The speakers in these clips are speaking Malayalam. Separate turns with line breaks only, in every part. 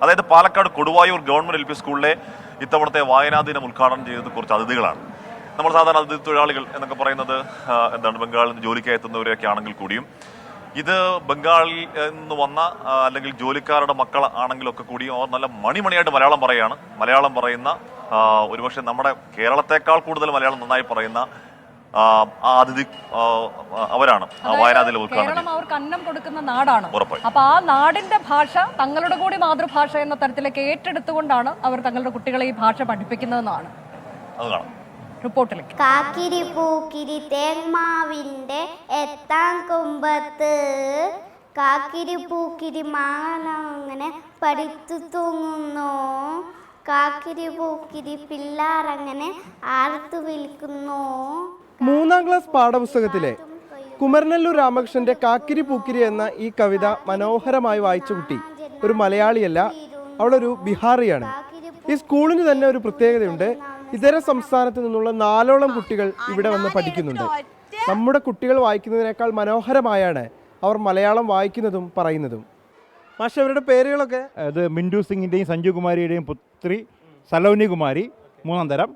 അതായത് പാലക്കാട് കൊടുവായൂർ ഗവൺമെന്റ് LP സ്കൂളിലെ ഇത്തവണത്തെ വായനാ ദിനം ഉദ്ഘാടനം ചെയ്തത് കുറച്ച് അതിഥികളാണ്. നമ്മൾ സാധാരണ അതിഥി തൊഴിലാളികൾ എന്നൊക്കെ പറയുന്നത് ബംഗാളിൽ നിന്ന് ജോലിക്കായി എത്തുന്നവരൊക്കെ ആണെങ്കിൽ കൂടിയും ഇത് ബംഗാളിൽ നിന്ന് വന്ന അല്ലെങ്കിൽ ജോലിക്കാരുടെ മക്കൾ ആണെങ്കിലൊക്കെ കൂടിയും അവർ നല്ല മണിമണിയായിട്ട് മലയാളം പറയുകയാണ്. മലയാളം പറയുന്ന ഒരുപക്ഷെ നമ്മുടെ കേരളത്തെക്കാൾ കൂടുതൽ മലയാളം നന്നായി പറയുന്ന അതിഥി അവരാണ് വയനാട്ടിൽ
കേരളം അവർക്ക് അന്നം കൊടുക്കുന്ന നാടാണ്. അപ്പൊ ആ നാടിന്റെ ഭാഷ തങ്ങളുടെ കൂടി മാതൃഭാഷ എന്ന തരത്തിലേക്ക് ഏറ്റെടുത്തുകൊണ്ടാണ് അവർ തങ്ങളുടെ കുട്ടികളെ ഈ ഭാഷ പഠിപ്പിക്കുന്നതെന്നാണ് റിപ്പോർട്ടിലേക്ക്.
കാക്കിരി പൂക്കിരി തേന്മാവിന്റെ എത്താൻ കുമ്പത്ത് കാക്കിരി പൂക്കിരി മാങ്ങ അങ്ങനെ പഠിത്തു തൂങ്ങുന്നു. കാക്കിരി പൂക്കിരി പിള്ളാരങ്ങനെ ആർത്തു വിളിക്കുന്നു.
3ാം ക്ലാസ് പാഠപുസ്തകത്തിലെ കുമരനെല്ലൂർ രാമകൃഷ്ണന്റെ കാക്കിരി പൂക്കിരി എന്ന ഈ കവിത മനോഹരമായി വായിച്ച കുട്ടി ഒരു മലയാളിയല്ല, അവളൊരു ബിഹാറിയാണ്. ഈ സ്കൂളിന് തന്നെ ഒരു പ്രത്യേകതയുണ്ട്. ഇതര സംസ്ഥാനത്ത് നിന്നുള്ള 4ഓളം കുട്ടികൾ ഇവിടെ വന്ന് പഠിക്കുന്നുണ്ട്. നമ്മുടെ കുട്ടികൾ വായിക്കുന്നതിനേക്കാൾ മനോഹരമായാണ് അവർ മലയാളം വായിക്കുന്നതും പറയുന്നതും. പക്ഷേ അവരുടെ പേരുകളൊക്കെ
അത് മിൻറ്റു സിംഗിൻ്റെയും സഞ്ജു കുമാരിയുടെയും പുത്രി സലൗനി കുമാരി 3ാം തരം,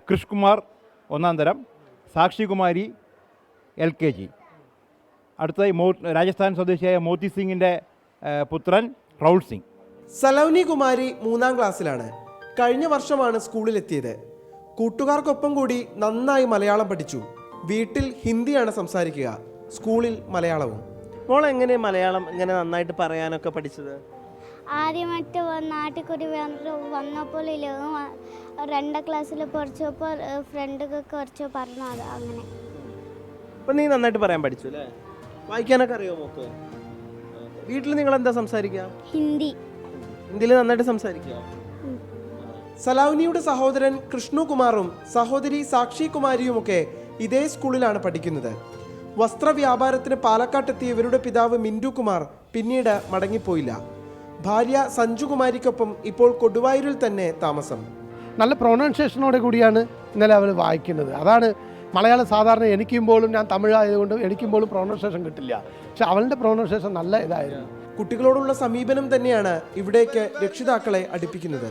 കൃഷ് കുമാർ 1ാം തരം, സാക്ഷി കുമാരി LKG. അടുത്തതായി രാജസ്ഥാൻ സ്വദേശിയായ മോത്തി സിംഗിൻ്റെ പുത്രൻ റൗൾ സിംഗ്.
സലൗനി കുമാരി 3ാം ക്ലാസ്സിലാണ്. കഴിഞ്ഞ വർഷമാണ് സ്കൂളിലെത്തിയത്. കൂട്ടുകാർക്കൊപ്പം കൂടി നന്നായി മലയാളം പഠിച്ചു. വീട്ടിൽ ഹിന്ദിയാണ് സംസാരിക്കുക, സ്കൂളിൽ മലയാളവും. മോൾ എങ്ങനെ മലയാളം ഇങ്ങനെ നന്നായിട്ട് പറയാനൊക്കെ പഠിച്ചത്?
ആദ്യമായിട്ട് നാട്ടിൽ കൂടി വന്നപ്പോൾ 2ാം ക്ലാസ്സിൽ പഠിച്ചപ്പോൾ ഫ്രണ്ടൊക്കെ കുറച്ച് പറഞ്ഞു. അത് അങ്ങനെ
അപ്പം നീ നന്നായിട്ട് പറയാൻ പഠിച്ചു അല്ലേ? വായിക്കാനൊക്കെ അറിയോ മോക്ക്? വീട്ടിൽ നിങ്ങൾ എന്താ സംസാരിക്കുക? ഹിന്ദിയിൽ നന്നായിട്ട് സംസാരിക്കുക. സലൗനിയുടെ സഹോദരൻ കൃഷ്ണകുമാറും സഹോദരി സാക്ഷി കുമാരിയുമൊക്കെ ഇതേ സ്കൂളിലാണ് പഠിക്കുന്നത്. വസ്ത്രവ്യാപാരത്തിന് പാലക്കാട്ടെത്തിയ ഇവരുടെ പിതാവ് മിൻറ്റു കുമാർ പിന്നീട് മടങ്ങിപ്പോയില്ല. ഭാര്യ സഞ്ജു കുമാരിക്കൊപ്പം ഇപ്പോൾ കൊടുവായൂരിൽ തന്നെ താമസം.
നല്ല പ്രൊണൗൺസിയേഷനോട് കൂടിയാണ് ഇന്നലെ അവർ വായിക്കുന്നത്. അതാണ് മലയാളം സാധാരണ എനിക്കുമ്പോഴും ഞാൻ തമിഴായതുകൊണ്ട് എനിക്കുമ്പോഴും പ്രൊണൗൺസിയേഷൻ കിട്ടില്ല. പക്ഷെ അവളുടെ പ്രൊണൗൺസിയേഷൻ നല്ല ഇതായിരുന്നു.
കുട്ടികളോടുള്ള സമീപനം തന്നെയാണ് ഇവിടേക്ക് രക്ഷിതാക്കളെ അടുപ്പിക്കുന്നത്.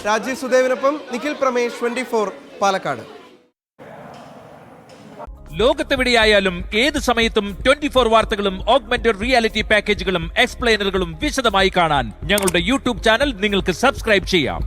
രാജീവ് സുദേവിനൊപ്പം നിഖിൽ പ്രമേഷ്, 24 പാലക്കാട്.
ലോകത്തെവിടെയായാലും ഏത് സമയത്തും 24 വാർത്തകളും ഓഗ്മെന്റഡ് റിയാലിറ്റി പാക്കേജുകളും എക്സ്പ്ലെയിനറുകളും വിശദമായി കാണാൻ ഞങ്ങളുടെ YouTube ചാനൽ നിങ്ങൾക്ക് സബ്സ്ക്രൈബ് ചെയ്യാം.